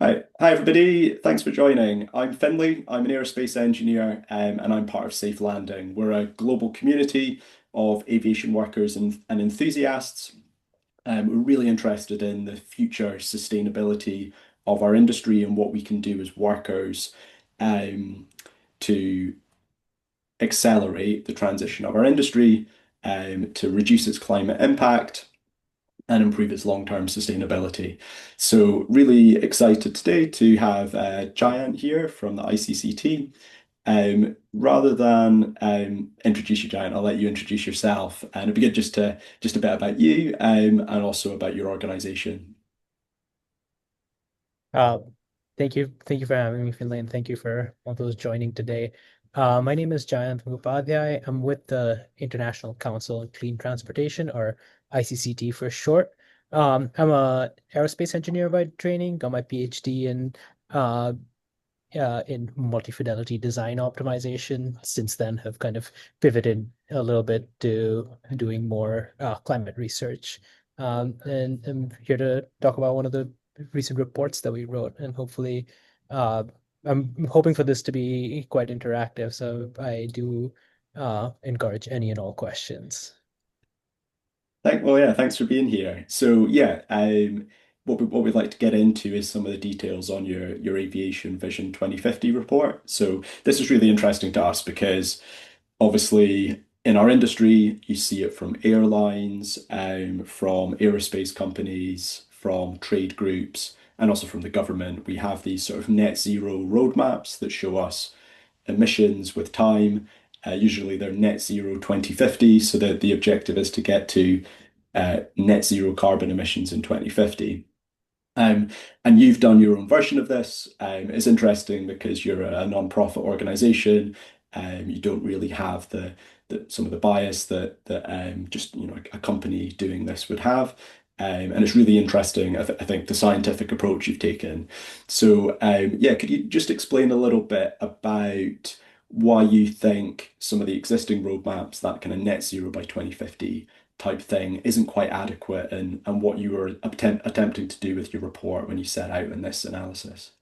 Hi everybody. Thanks for joining. I'm Finley. I'm an aerospace engineer, and I'm part of Safe Landing. We're a global community of aviation workers and enthusiasts. We're really interested in the future sustainability of our industry and what we can do as workers um, to accelerate the transition of our industry, to reduce its climate impact and improve its long-term sustainability. So really excited today to have Jayant here from the ICCT. Rather than introduce you, Jayant, I'll let you introduce yourself, and it'd be good just a bit about you and also about your organization. Uh, thank you for having me, Finlay, and thank you for all those joining today. My name is Jayant Mukhopadhaya. I'm with the International Council on Clean Transportation, or ICCT for short. I'm a aerospace engineer by training, got my PhD uh, in multi-fidelity design optimization. Since then, have kind of pivoted a little bit to doing more climate research. And I'm here to talk about one of the recent reports that we wrote, and hopefully, uh, I'm hoping for this to be quite interactive. So I do encourage any and all questions. Yeah, thanks for being here. So yeah, what we'd like to get into is some of the details on your Aviation Vision 2050 report. So this is really interesting to us because obviously in our industry, you see it from airlines, from aerospace companies, from trade groups, and also from the government. We have these sort of net zero roadmaps that show us emissions with time. Usually they're net zero 2050, so that the objective is to get to net zero carbon emissions in 2050. Um, and you've done your own version of this. It's interesting because you're a non-profit organization. You don't really have some of the bias that just a company doing this would have. And it's really interesting, I think, the scientific approach you've taken. So, yeah, could you just explain a little bit about why you think some of the existing roadmaps, that kind of net zero by 2050 type thing, isn't quite adequate, and what you were attempting to do with your report when you set out in this analysis?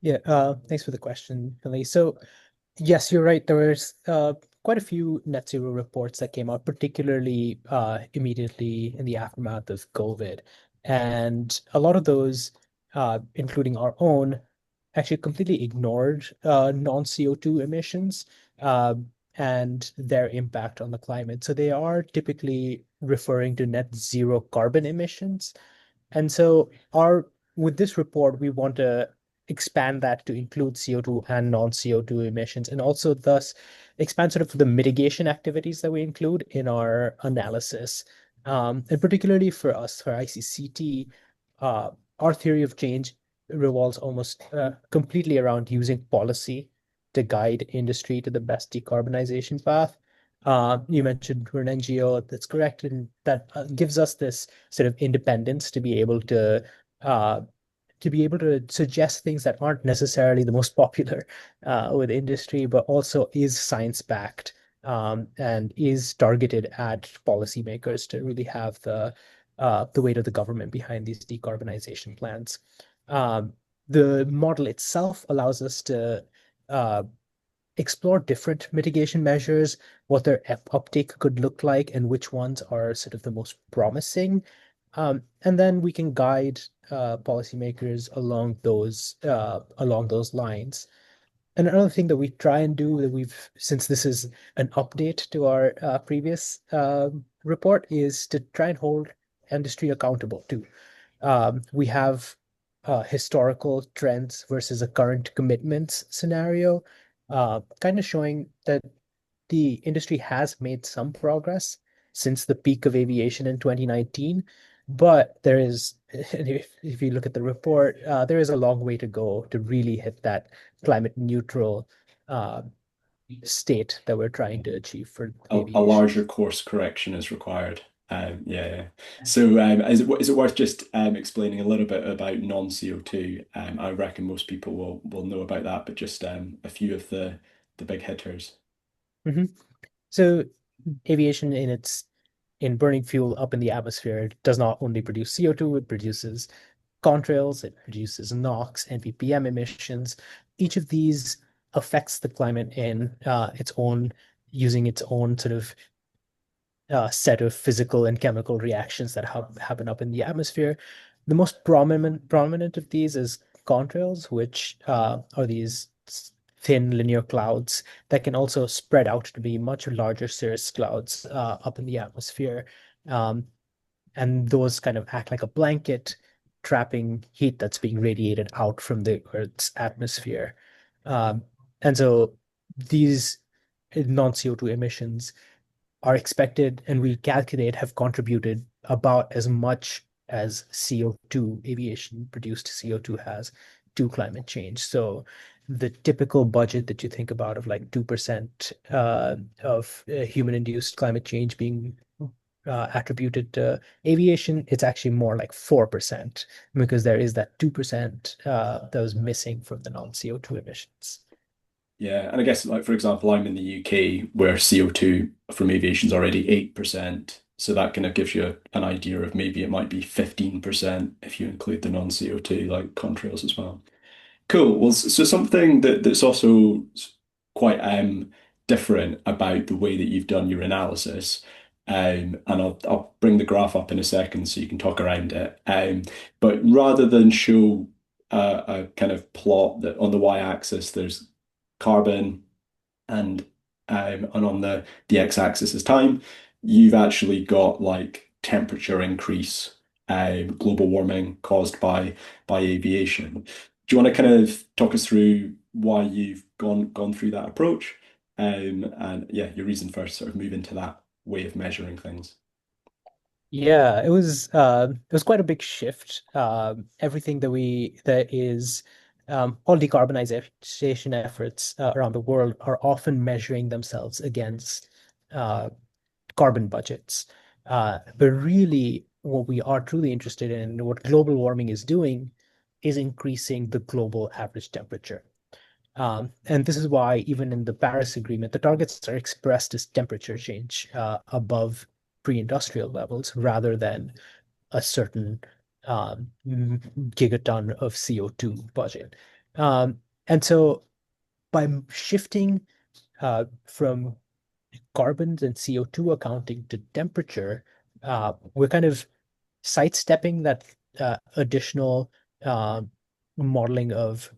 Yeah, thanks for the question, Finlay. So yes, you're right. There was quite a few net zero reports that came out, particularly immediately in the aftermath of COVID. And a lot of those, including our own, actually completely ignored non-CO2 emissions uh, and their impact on the climate. So they are typically referring to net zero carbon emissions. And so our with this report, we want to expand that to include CO2 and non-CO2 emissions, and also thus expand sort of the mitigation activities that we include in our analysis. And particularly for us, for ICCT, our theory of change revolves almost completely around using policy to guide industry to the best decarbonization path. You mentioned we're an NGO, that's correct, and that gives us this sort of independence uh, to be able to suggest things that aren't necessarily the most popular with industry, but also is science backed and is targeted at policymakers to really have the weight of the government behind these decarbonization plans. Um, the model itself allows us to uh, explore different mitigation measures, what their uptake could look like, and which ones are sort of the most promising. And then we can guide policymakers along those lines. And another thing that we try and do that since this is an update to our previous report, is to try and hold industry accountable too. We have historical trends versus a current commitments scenario, kind of showing that the industry has made some progress since the peak of aviation in 2019, but there is, if you look at the report, there is a long way to go to really hit that climate neutral uh, state that we're trying to achieve for A aviation. larger course correction is required. Yeah, yeah. So, is it worth just explaining a little bit about non-CO2? I reckon most people will know about that, but just a few of the big hitters. Mhm. So aviation in burning fuel up in the atmosphere does not only produce CO2, it produces contrails, it produces NOx and ppm emissions. Each of these affects the climate in its own, using its own sort of set of physical and chemical reactions that happen up in the atmosphere. The most prominent of these is contrails, which are these thin linear clouds that can also spread out to be much larger cirrus clouds up in the atmosphere. Um, and those kind of act like a blanket, trapping heat that's being radiated out from the Earth's atmosphere. Um, and so these non-CO2 emissions are expected, and we calculate have contributed about as much as CO2, aviation produced CO2 has to climate change. So the typical budget that you think about of like 2% of human induced climate change being attributed to aviation, it's actually more like 4% because there is that 2% that was missing from the non-CO2 emissions. Yeah, and I guess like for example, I'm in the UK where CO2 from aviation is already 8%. So that kind of gives you an idea of maybe it might be 15% if you include the non-CO2 like contrails as well. Cool. Well, so something that's also quite different about the way that you've done your analysis, and I'll bring the graph up in a second so you can talk around it. But rather than show a kind of plot that on the y-axis there's carbon and and on the x-axis is time, you've actually got like temperature increase, global warming caused by aviation. Do you want to kind of talk us through why you've gone through that approach? And yeah, your reason for sort of moving to that way of measuring things. Yeah, it was quite a big shift. Everything that is all decarbonization efforts around the world are often measuring themselves against uh, carbon budgets. But really, what we are truly interested in, what global warming is doing, is increasing the global average temperature. And this is why even in the Paris Agreement, the targets are expressed as temperature change above pre-industrial levels rather than a certain gigaton of CO2 budget. And so by shifting from carbons and CO2 accounting to temperature, we're kind of sidestepping that additional uh, modeling of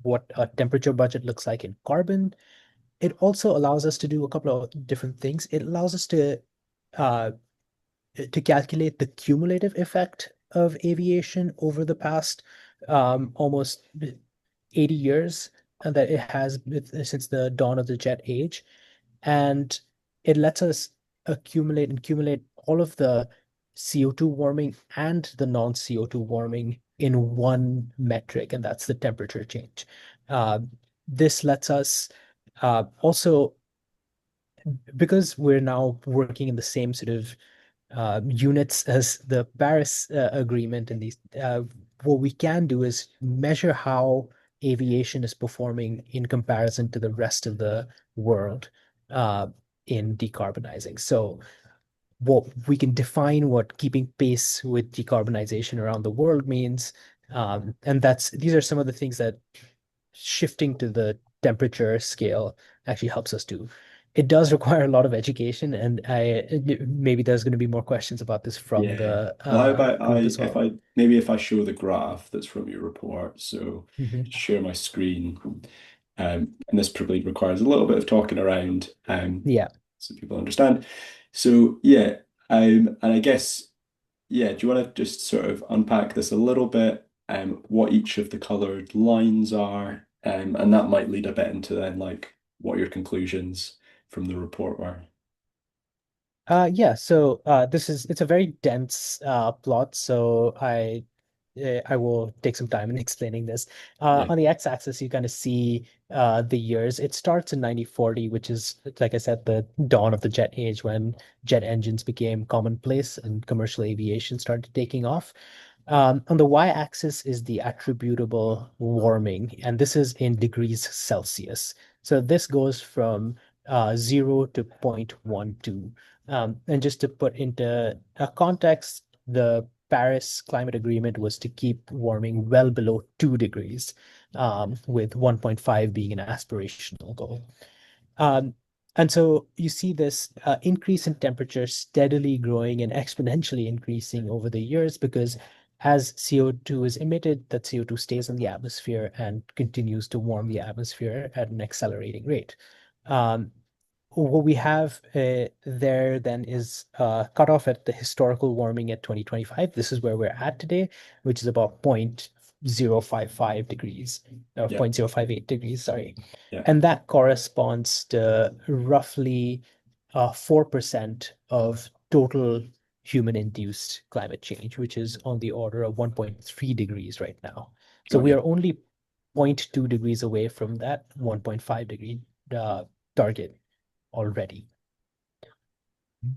what a temperature budget looks like in carbon. It also allows us to do a couple of different things. It allows us uh, to calculate the cumulative effect of aviation over the past almost 80 years that it has since the dawn of the jet age. And it lets us accumulate all of the CO2 warming and the non-CO2 warming in one metric, and that's the temperature change. Uh, this lets us also, because we're now working in the same sort of units as the Paris Agreement and these, what we can do is measure how aviation is performing in comparison to the rest of the world uh, in decarbonizing. So what we can define what keeping pace with decarbonization around the world means. And these are some of the things that shifting to the temperature scale actually helps us do. It does require a lot of education, and maybe there's going to be more questions about this from Yeah. the Well, how about group as if well. I maybe if I show the graph that's from your report, so Mhm. share my screen. And this probably requires a little bit of talking around, Yeah. so people understand. So yeah, and I guess yeah, do you want to just sort of unpack this a little bit, what each of the colored lines are, and that might lead a bit into then like what your conclusions from the report were. Yeah, so it's a very dense plot, so I will take some time in explaining this. Yeah. On the x-axis, you kind of see the years. It starts in 1940, which is, like I said, the dawn of the jet age when jet engines became commonplace and commercial aviation started taking off. On the y-axis is the attributable warming, and this is in degrees Celsius. So this goes from 0 to 0.12. And just to put into a context, the Paris Climate Agreement was to keep warming well below 2 degrees, with 1.5 being an aspirational goal. Um, and so you see this increase in temperature steadily growing and exponentially increasing over the years because as CO2 is emitted, that CO2 stays in the atmosphere and continues to warm the atmosphere at an accelerating rate. Um, what we have there then is cut off at the historical warming at 2025. This is where we're at today, which is about 0.055 degrees, or Yeah. 0.058 degrees, sorry. Yeah. And that corresponds to roughly 4% of total human-induced climate change, which is on the order of 1.3 degrees right now. So Got we you. are only 0.2 degrees away from that 1.5 degree target already.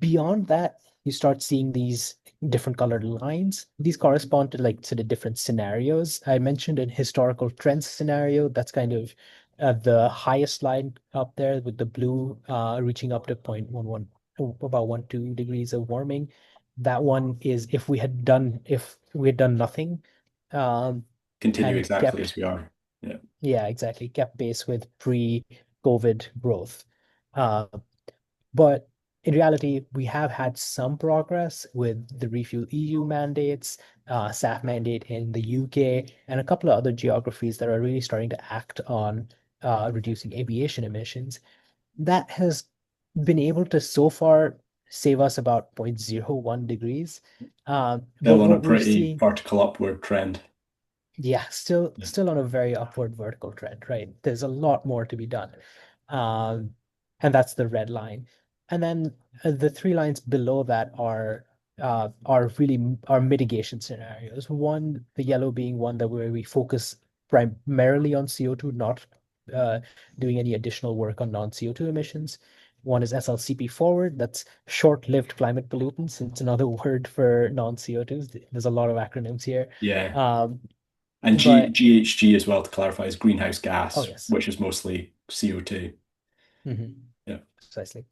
Beyond that, you start seeing these different colored lines. These correspond to like sort of different scenarios. I mentioned an historical trend scenario. That's kind of the highest line up there with the blue reaching up to 0.11, about 1, 2 degrees of warming. That one is if we had done nothing um, Continue and exactly as kept, we are. Yeah. yeah, exactly, kept pace with pre-COVID growth. Uh, but in reality, we have had some progress with the Refuel EU mandates, SAF mandate in the UK, and a couple of other geographies that are really starting to act on reducing aviation emissions. That has been able to so far save us about zero point zero 0.01 degrees. But Still on a what we're pretty seeing, vertical upward trend. yeah, still Yeah. still on a very upward vertical trend, right? There's a lot more to be done. Um, and that's the red line. And then the three lines below that are really are mitigation scenarios. One, the yellow being one that where we focus primarily on CO2, not uh, doing any additional work on non-CO2 emissions. One is SLCP forward, that's short-lived climate pollutants. It's another word for non-CO2s. There's a lot of acronyms here. Yeah. Um, And but GHG as well, to clarify, is greenhouse oh gas, yes. which is mostly CO2. Yeah. Precisely.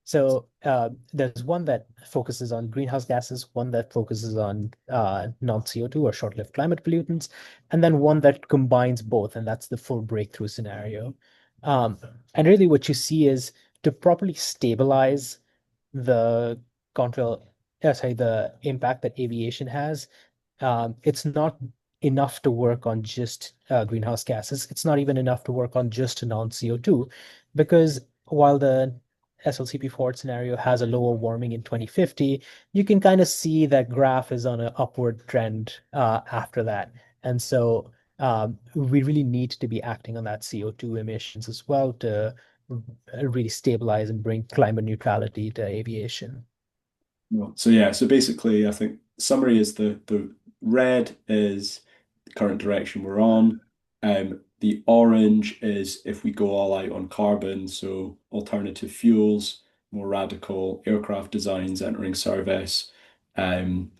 So there's one that focuses on greenhouse gases, one that focuses on non-CO2 or short-lived climate pollutants, and then one that combines both, and that's the full breakthrough scenario. Um, and really what you see is to properly stabilize the contrail, sorry, the impact that aviation has, it's not enough to work on just greenhouse gases. It's not even enough to work on just non-CO2, because while the SLCP forward scenario has a lower warming in 2050, you can kind of see that graph is on an upward trend after that. And so we really need to be acting on that CO2 emissions as well to really stabilize and bring climate neutrality to aviation. Well, so yeah, so basically, I think summary is the red is the current direction we're on. The orange is if we go all out on carbon, so alternative fuels, more radical aircraft designs entering service, um,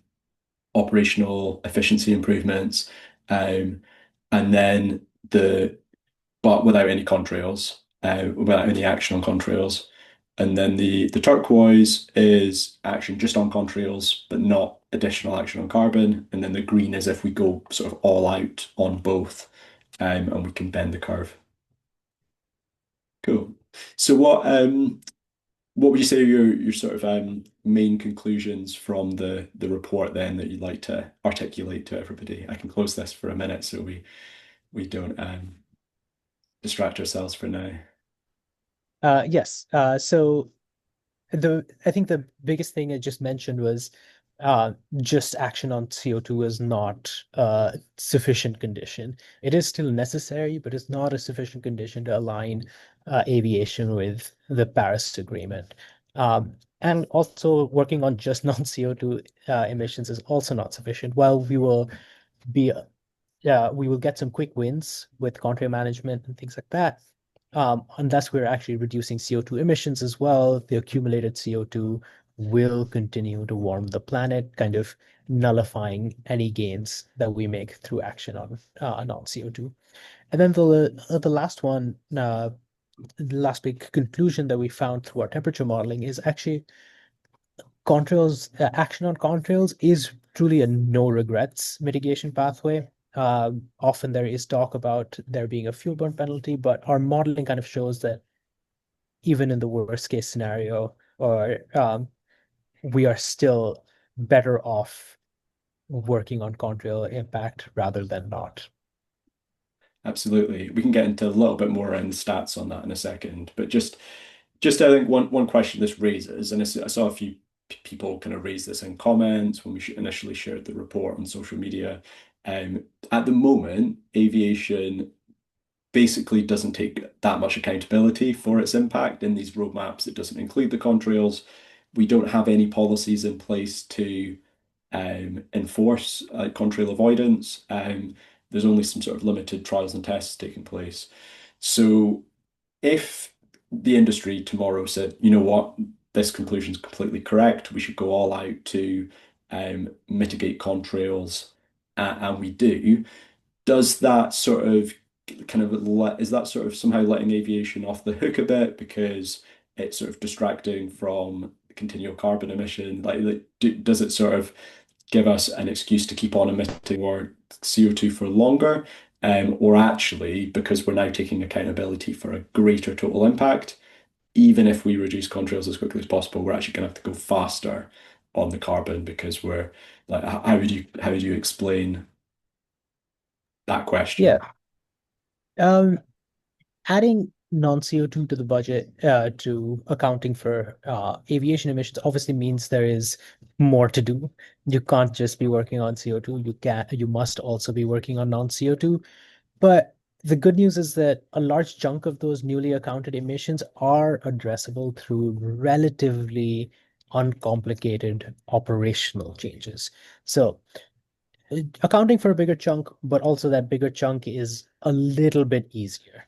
operational efficiency improvements, um, and then the but without any contrails, without any action on contrails. And then the turquoise is action just on contrails, but not additional action on carbon. And then the green is if we go sort of all out on both, and we can bend the curve. Cool. So what would you say are your sort of main conclusions from the report then that you'd like to articulate to everybody? I can close this for a minute so we don't distract ourselves for now. Yes. So I think the biggest thing I just mentioned was just action on CO2 is not a sufficient condition. It is still necessary, but it's not a sufficient condition to align aviation with the Paris Agreement. And also working on just non-CO2 emissions is also not sufficient. While be we will get some quick wins with contrail management and things like that. Unless we're actually reducing CO2 emissions as well, the accumulated CO2 will continue to warm the planet, kind of nullifying any gains that we make through action on non-CO2. And then the last one, the last big conclusion that we found through our temperature modeling is actually contrails, action on contrails is truly a no regrets mitigation pathway. Often there is talk about there being a fuel burn penalty, but our modeling kind of shows that even in the worst case scenario, or we are still better off working on contrail impact rather than not. Absolutely. We can get into a little bit more in stats on that in a second, but just I think one question this raises, and I saw a few people kind of raise this in comments when we initially shared the report on social media. At the moment, aviation basically doesn't take that much accountability for its impact in these roadmaps. It doesn't include the contrails. We don't have any policies in place to enforce contrail avoidance. There's only some sort of limited trials and tests taking place. So if the industry tomorrow said, you know what, this conclusion is completely correct, we should go all out to mitigate contrails, and we do, does that sort of is that sort of somehow letting aviation off the hook a bit because it's sort of distracting from continual carbon emission? Does it sort of give us an excuse to keep on emitting more CO2 for longer? Or actually, because we're now taking accountability for a greater total impact, even if we reduce contrails as quickly as possible, we're actually going to have to go faster on the carbon because we're like, how would you explain that question? Yeah. Um, Adding non-CO2 to the budget to accounting for aviation emissions obviously means there is more to do. You can't just be working on CO2. You must also be working on non-CO2. But the good news is that a large chunk of those newly accounted emissions are addressable through relatively uncomplicated operational changes. So accounting for a bigger chunk, but also that bigger chunk is a little bit easier.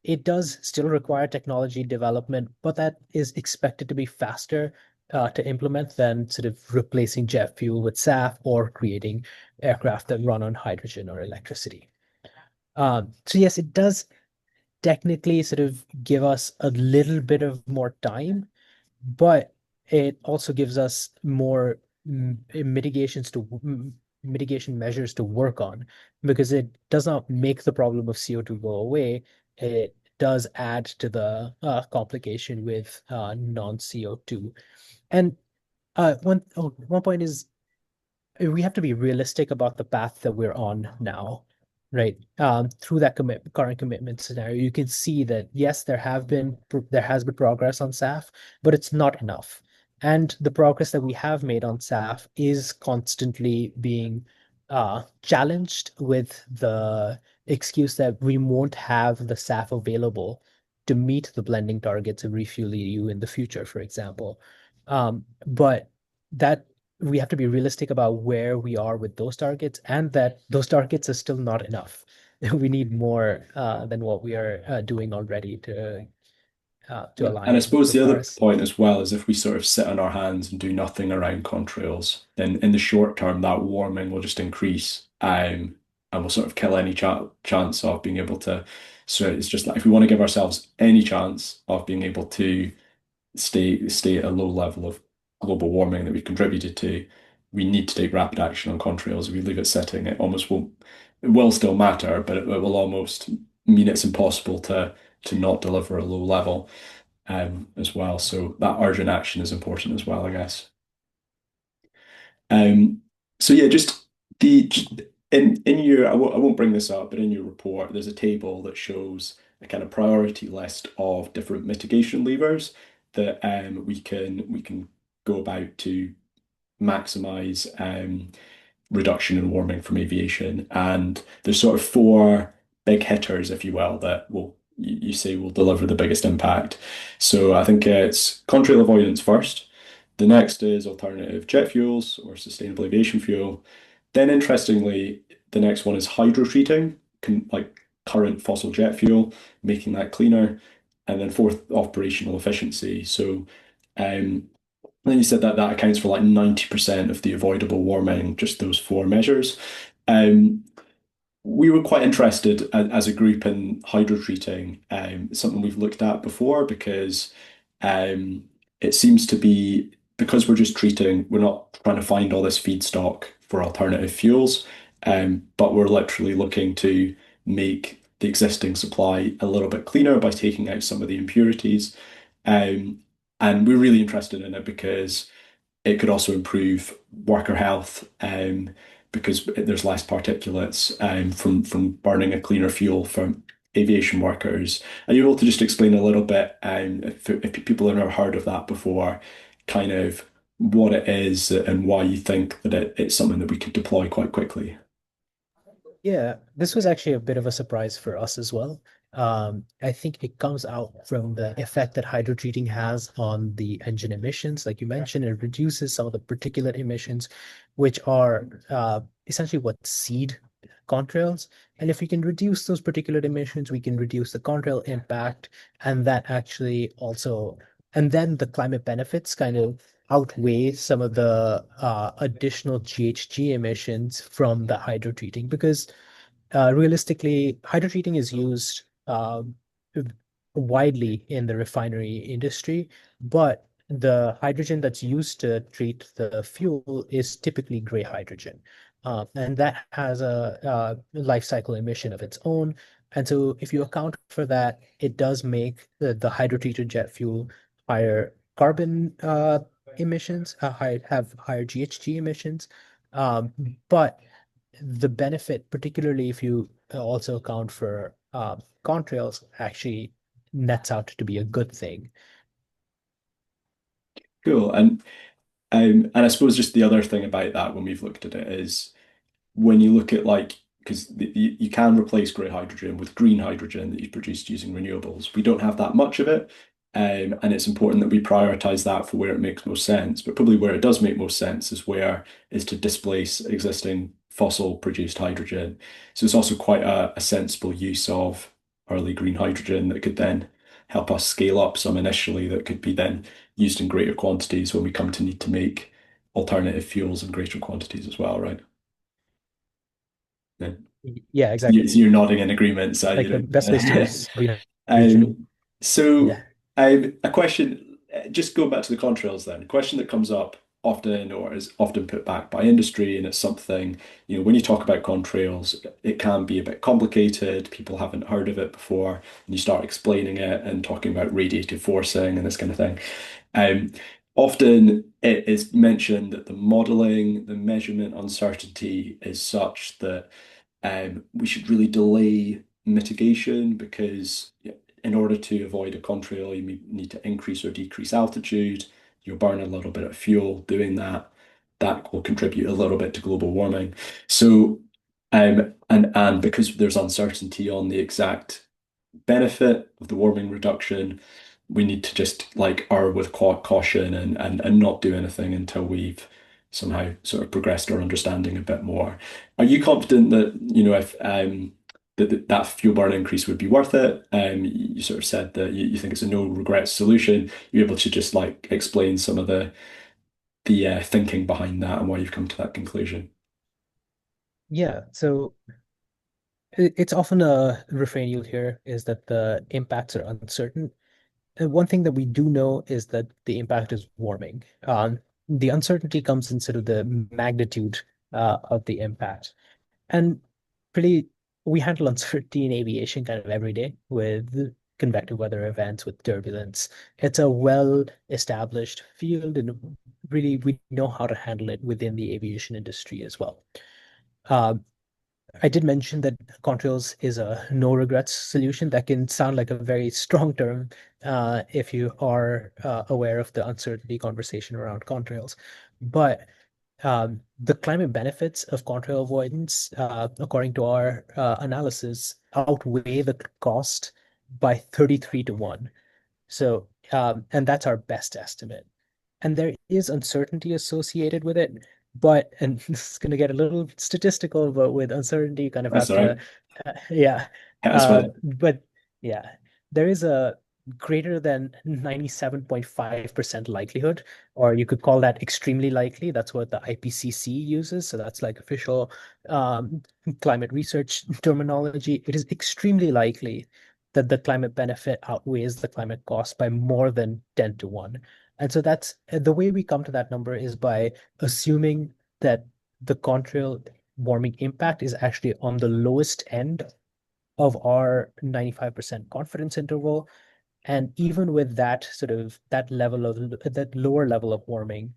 It does still require technology development, but that is expected to be faster to implement than sort of replacing jet fuel with SAF or creating aircraft that run on hydrogen or electricity. So yes, it does technically sort of give us a little bit of more time, but it also gives us more mitigation measures to work on because it does not make the problem of CO2 go away. It does add to the complication with non-CO2. And one point is we have to be realistic about the path that we're on now, right? Through that current commitment scenario, you can see that yes, there has been progress on SAF, but it's not enough. And the progress that we have made on SAF is constantly being challenged with the excuse that we won't have the SAF available to meet the blending targets of Refuel EU in the future, for example. But that we have to be realistic about where we are with those targets and that those targets are still not enough. We need more than what we are doing already to And I align suppose with the other Paris. point as well is if we sort of sit on our hands and do nothing around contrails, then in the short term, that warming will just increase, and we'll sort of kill any chance of being able to. So it's just like if we want to give ourselves any chance of being able to stay at a low level of global warming that we've contributed to, we need to take rapid action on contrails. If we leave it sitting, it almost won't. It will still matter, but it will almost mean it's impossible to not deliver a low level as well. So that urgent action is important as well, I guess. Um, so yeah, just the in your I won't bring this up, but in your report, there's a table that shows a kind of priority list of different mitigation levers that we can go about to maximize reduction in warming from aviation. And there's sort of four big hitters, if you will, that will you say will deliver the biggest impact. So I think it's contrail avoidance first. The next is alternative jet fuels or sustainable aviation fuel. Then, interestingly, the next one is hydrotreating, like current fossil jet fuel, making that cleaner. And then fourth, operational efficiency. So then you said that that accounts for like 90% of the avoidable warming, just those four measures. Um, we were quite interested as a group in hydrotreating, something we've looked at before because it seems to be because we're just treating, we're not trying to find all this feedstock for alternative fuels, but we're literally looking to make the existing supply a little bit cleaner by taking out some of the impurities. Um, and we're really interested in it because it could also improve worker health, because there's less particulates from burning a cleaner fuel for aviation workers. Are you able to just explain a little bit, if people have never heard of that before, kind of what it is and why you think that it's something that we could deploy quite quickly? Yeah, this was actually a bit of a surprise for us as well. I think it comes out from the effect that hydrotreating has on the engine emissions. Like you mentioned, it reduces some of the particulate emissions, which are essentially what seed contrails. And if we can reduce those particulate emissions, we can reduce the contrail impact, and that actually also, and then the climate benefits kind of outweigh some of the additional GHG emissions from the hydrotreating because realistically, hydrotreating is used widely in the refinery industry, but the hydrogen that's used to treat the fuel is typically gray hydrogen. And that has a life cycle emission of its own. And so if you account for that, it does make the hydrotreated jet fuel higher carbon emissions, have higher GHG emissions. Um, but the benefit, particularly if you also account for contrails, actually nets out to be a good thing. Cool. And I suppose just the other thing about that when we've looked at it is when you look at like, because you can replace grey hydrogen with green hydrogen that you produced using renewables. We don't have that much of it, and it's important that we prioritize that for where it makes most sense. But probably where it does make most sense is to displace existing fossil produced hydrogen. So it's also quite a sensible use of early green hydrogen that could then help us scale up some initially that could be then used in greater quantities when we come to need to make alternative fuels in greater quantities as well, right? Yeah. Yeah, exactly. So you're nodding in agreement, so Like you the best ways to know. use green hydrogen. So Yeah. a question, just going back to the contrails then, a question that comes up often or is often put back by industry, and it's something, when you talk about contrails, it can be a bit complicated. People haven't heard of it before, and you start explaining it and talking about radiative forcing and this kind of thing. Um, Often it is mentioned that the modeling, the measurement uncertainty is such that we should really delay mitigation because in order to avoid a contrail, you need to increase or decrease altitude. You'll burn a little bit of fuel doing that. That will contribute a little bit to global warming. So, and because there's uncertainty on the exact benefit of the warming reduction, we need to just like err with caution and not do anything until we've somehow sort of progressed our understanding a bit more. Are you confident that, if that fuel burn increase would be worth it? You sort of said that you think it's a no regrets solution. You're able to just like explain some of the thinking behind that and why you've come to that conclusion. Yeah. So it's often a refrain you'll hear is that the impacts are uncertain. And one thing that we do know is that the impact is warming. The uncertainty comes in sort of the magnitude of the impact. And pretty, we handle uncertainty in aviation kind of every day with convective weather events, with turbulence. It's a well-established field, and really we know how to handle it within the aviation industry as well. Uh, I did mention that contrails is a no regrets solution. That can sound like a very strong term if you are aware of the uncertainty conversation around contrails. But the climate benefits of contrail avoidance, according to our analysis, outweigh the cost by 33 to 1. So, and that's our best estimate. And there is uncertainty associated with it, and this is going to get a little statistical, but with uncertainty, you kind of That's have all right. to, yeah. Hit us with it. But yeah, there is a greater than 97.5% likelihood, or you could call that extremely likely. That's what the IPCC uses. So that's like official um, climate research terminology. It is extremely likely that the climate benefit outweighs the climate cost by more than 10 to 1. And so that's the way we come to that number is by assuming that the contrail warming impact is actually on the lowest end of our 95% confidence interval. And even with that sort of that level of that lower level of warming,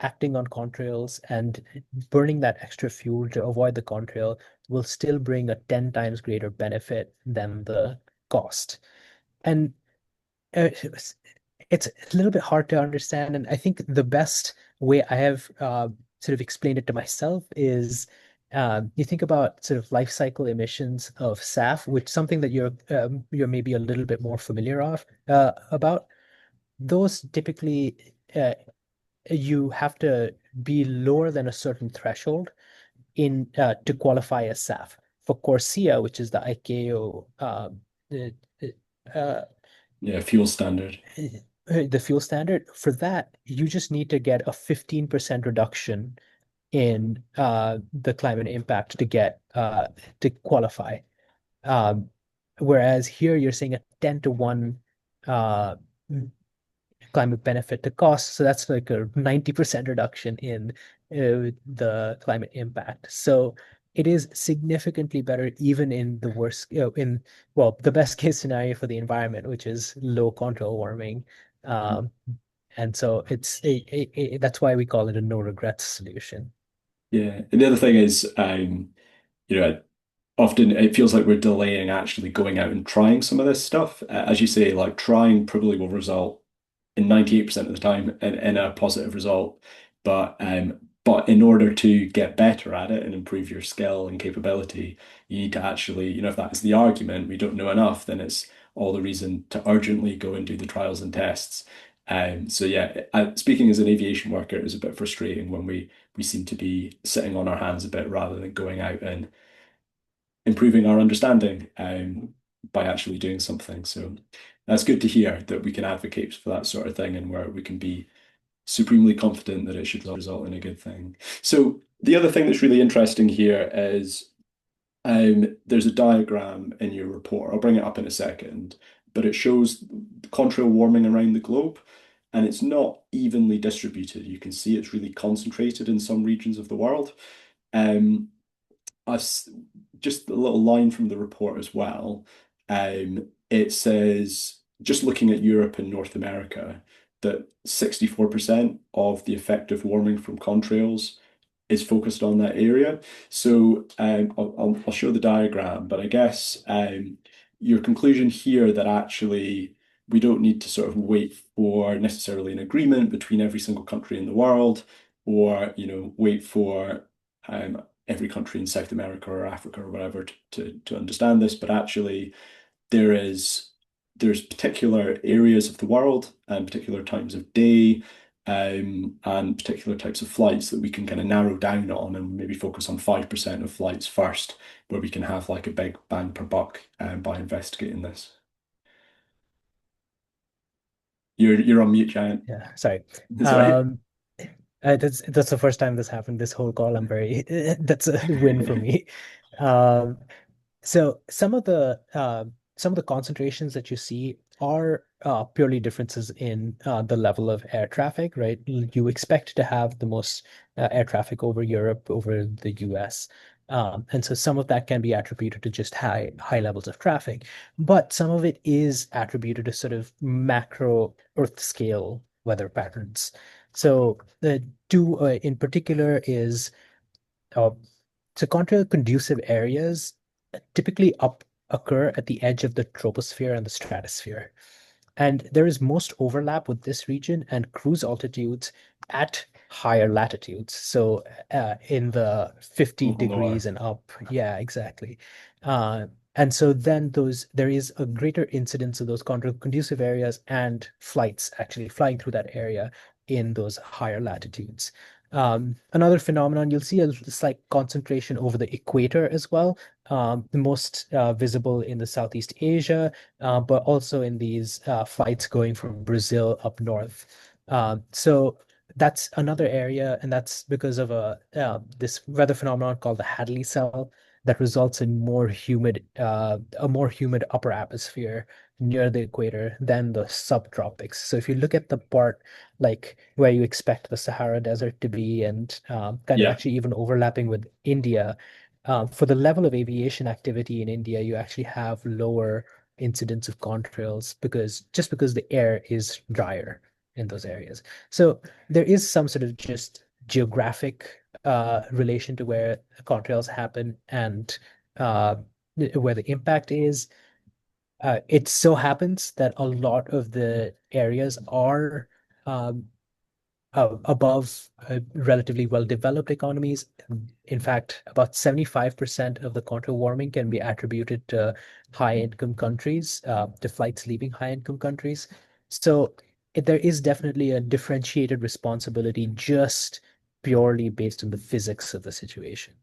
acting on contrails and burning that extra fuel to avoid the contrail will still bring a 10 times greater benefit than the cost. And it's a little bit hard to understand. And I think the best way I have sort of explained it to myself is you think about sort of life cycle emissions of SAF, which something that you're maybe a little bit more familiar of about. Those typically you have to be lower than a certain threshold in to qualify as SAF. For CORSIA, which is the ICAO uh, Yeah, fuel standard. the fuel standard, for that, you just need to get a 15% reduction in the climate impact to qualify. Um, Whereas here you're saying a 10 to 1 uh, climate benefit to cost. So that's like a 90% reduction in the climate impact. So it is significantly better, even in the worst, well, the best case scenario for the environment, which is low control warming. Um, and so that's why we call it a no regrets solution. Yeah. And the other thing is, you know, often it feels like we're delaying actually going out and trying some of this stuff. As you say, like trying probably will result in 98% of the time in a positive result. But in order to get better at it and improve your skill and capability, you need to actually, if that is the argument, we don't know enough, then it's all the reason to urgently go and do the trials and tests. So yeah, speaking as an aviation worker, it was a bit frustrating when we seem to be sitting on our hands a bit rather than going out and improving our understanding by actually doing something. So that's good to hear that we can advocate for that sort of thing and where we can be supremely confident that it should result in a good thing. So the other thing that's really interesting here is there's a diagram in your report. I'll bring it up in a second, but it shows contrail warming around the globe. And it's not evenly distributed. You can see it's really concentrated in some regions of the world. Um, I've just a little line from the report as well. It says, just looking at Europe and North America, that 64% of the effective warming from contrails is focused on that area. So I'll show the diagram, but I guess your conclusion here that actually we don't need to sort of wait for necessarily an agreement between every single country in the world, or wait for every country in South America or Africa or whatever to understand this, but actually there is there's particular areas of the world and particular times of day and particular types of flights that we can kind of narrow down on and maybe focus on 5% of flights first, where we can have like a big bang per buck by investigating this. You're on mute, Giant. Yeah, sorry. That's right. Um, that's the first time this happened this whole call. I'm very that's a win for me. Um, So some of the concentrations that you see are purely differences in the level of air traffic, right? You expect to have the most air traffic over Europe, over the US. And so some of that can be attributed to just high levels of traffic, but some of it is attributed to sort of macro Earth scale weather patterns. So the two in particular is uh, so contrail conducive areas typically occur at the edge of the troposphere and the stratosphere. And there is most overlap with this region and cruise altitudes at higher latitudes. So in the 50 Over degrees lower. and up. Yeah, exactly. And so then there is a greater incidence of those conducive areas and flights actually flying through that area in those higher latitudes. Another phenomenon, you'll see a slight concentration over the equator as well, the most visible in the Southeast Asia, but also in these flights going from Brazil up north. So that's another area, and that's because of this weather phenomenon called the Hadley cell that results in a more humid upper atmosphere near the equator than the subtropics. So if you look at the part like where you expect the Sahara Desert to be and kind of Yeah. actually even overlapping with India, for the level of aviation activity in India, you actually have lower incidence of contrails because the air is drier in those areas. So there is some sort of just geographic relation to where contrails happen and uh, where the impact is. It so happens that a lot of the areas are um, above relatively well-developed economies. In fact, about 75% of the contrail warming can be attributed to high-income countries, to flights leaving high-income countries. So there is definitely a differentiated responsibility just purely based on the physics of the situation.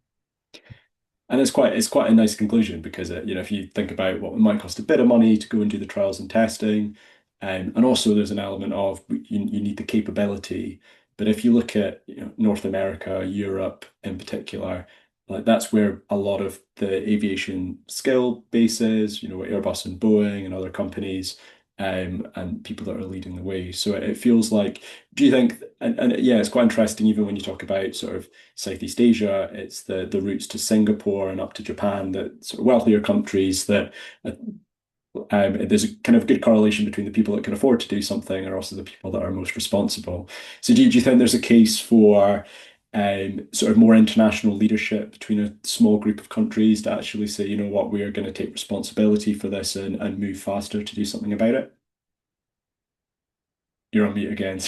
And it's quite a nice conclusion because if you think about what it might cost a bit of money to go and do the trials and testing, and also there's an element of you need the capability. But if you look at North America, Europe in particular, like that's where a lot of the aviation skill base is, Airbus and Boeing and other companies, and people that are leading the way. So it feels like, do you think, and yeah, it's quite interesting even when you talk about sort of Southeast Asia, it's the routes to Singapore and up to Japan, that sort of wealthier countries that there's a kind of good correlation between the people that can afford to do something and also the people that are most responsible. So do you think there's a case for sort of more international leadership between a small group of countries to actually say, you know what, we are going to take responsibility for this and move faster to do something about it? You're on mute again.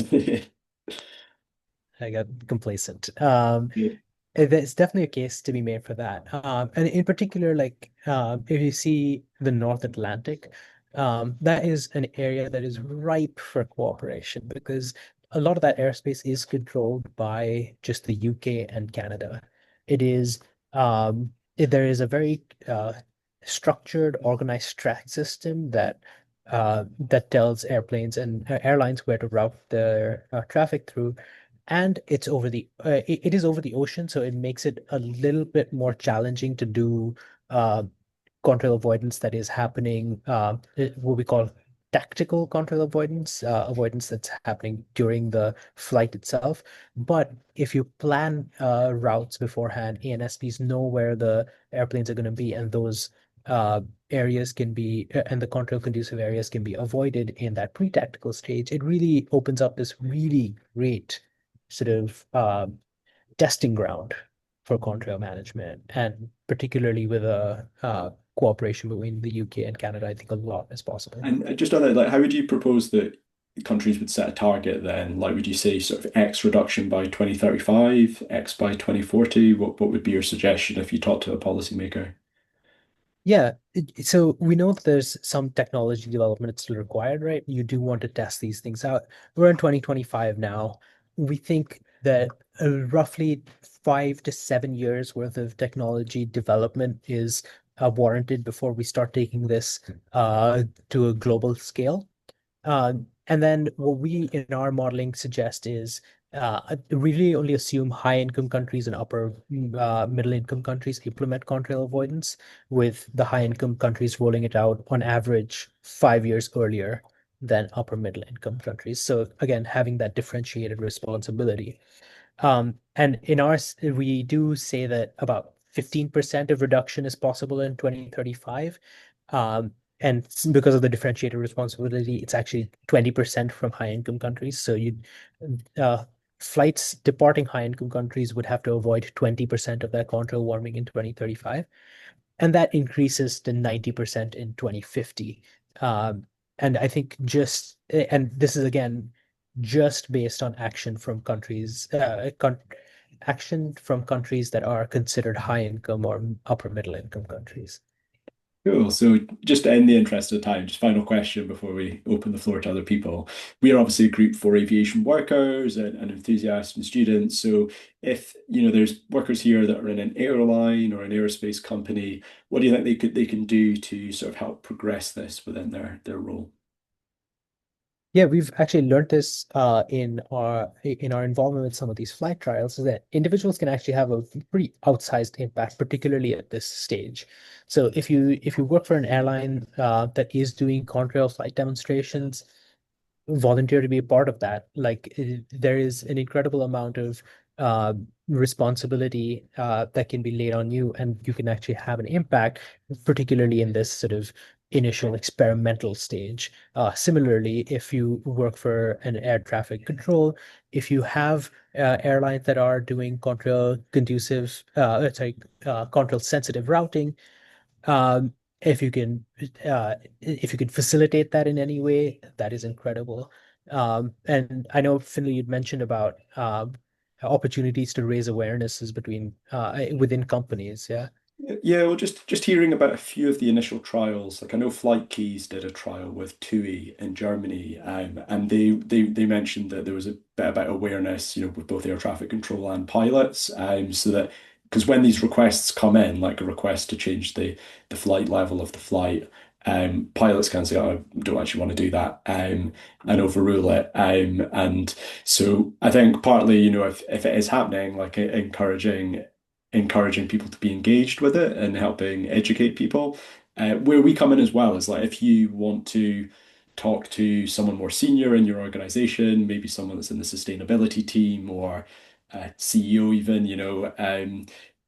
I got complacent. Yeah. There's definitely a case to be made for that. And in particular, like if you see the North Atlantic, that is an area that is ripe for cooperation because a lot of that airspace is controlled by just the UK and Canada. It is there is a very structured, organized track system that tells airplanes and airlines where to route their traffic through, and it is over the ocean, so it makes it a little bit more challenging to do uh, contrail avoidance that is happening, what we call tactical contrail avoidance, avoidance that's happening during the flight itself. But if you plan routes beforehand, ANSPs know where the airplanes are going to be, and those areas can be, and the contrail conducive areas can be avoided in that pre-tactical stage. It really opens up this really great sort of testing ground for contrail management, and particularly with a cooperation between the UK and Canada, I think a lot is possible. And just on that, like, how would you propose that countries would set a target then? Like, would you say sort of X reduction by 2035, X by 2040? What would be your suggestion if you talk to a policymaker? Yeah, so we know that there's some technology development that's still required, right? You do want to test these things out. We're in 2025 now. We think that roughly 5 to 7 years worth of technology development is warranted before we start taking this to a global scale. And then what we in our modeling suggest is really only assume high income countries and upper middle income countries implement contrail avoidance, with the high income countries rolling it out on average 5 years earlier than upper middle income countries. So again, having that differentiated responsibility. And in ours, we do say that about 15% of reduction is possible in 2035. Um, and because of the differentiated responsibility, it's actually 20% from high income countries. So uh, flights departing high income countries would have to avoid 20% of that contrail warming in 2035, and that increases to 90% in 2050. Um, and I think and this is again just based on action from countries that are considered high income or upper middle income countries. Cool. So just in the interest of time, just final question before we open the floor to other people. We are obviously a group for aviation workers and enthusiasts and students. So if there's workers here that are in an airline or an aerospace company, what do you think they can do to sort of help progress this within their role? Yeah, we've actually learned this in our involvement with some of these flight trials, is that individuals can actually have a pretty outsized impact, particularly at this stage. So if you work for an airline that is doing contrail flight demonstrations, volunteer to be a part of that. There is an incredible amount of uh, responsibility that can be laid on you, and you can actually have an impact, particularly in this sort of initial experimental stage. Similarly, if you work for an air traffic control, if you have airlines that are doing contrail sensitive routing, um, if you can if you can facilitate that in any way, that is incredible. And I know, Finley, you'd mentioned about opportunities to raise awarenesses within companies. Yeah. Yeah, well, just hearing about a few of the initial trials, like I know Flight Keys did a trial with TUI in Germany, and they mentioned that there was a bit about awareness, with both air traffic control and pilots, so that because when these requests come in, like a request to change the flight level of the flight, pilots can say, "Oh, I don't actually want to do that," and overrule it, and so I think partly, if it is happening, like encouraging people to be engaged with it and helping educate people. Where we come in as well is like if you want to talk to someone more senior in your organization, maybe someone that's in the sustainability team or CEO even,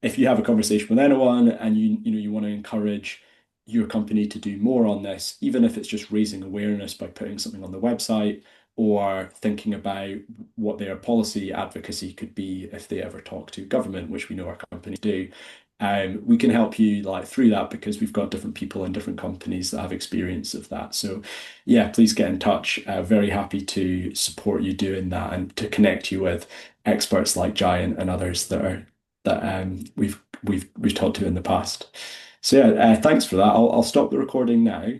if you have a conversation with anyone and you want to encourage your company to do more on this, even if it's just raising awareness by putting something on the website or thinking about what their policy advocacy could be if they ever talk to government, which we know our companies do. We can help you like through that because we've got different people in different companies that have experience of that. So yeah, please get in touch. Very happy to support you doing that and to connect you with experts like Jayant and others that we've talked to in the past. So yeah, thanks for that. I'll stop the recording now.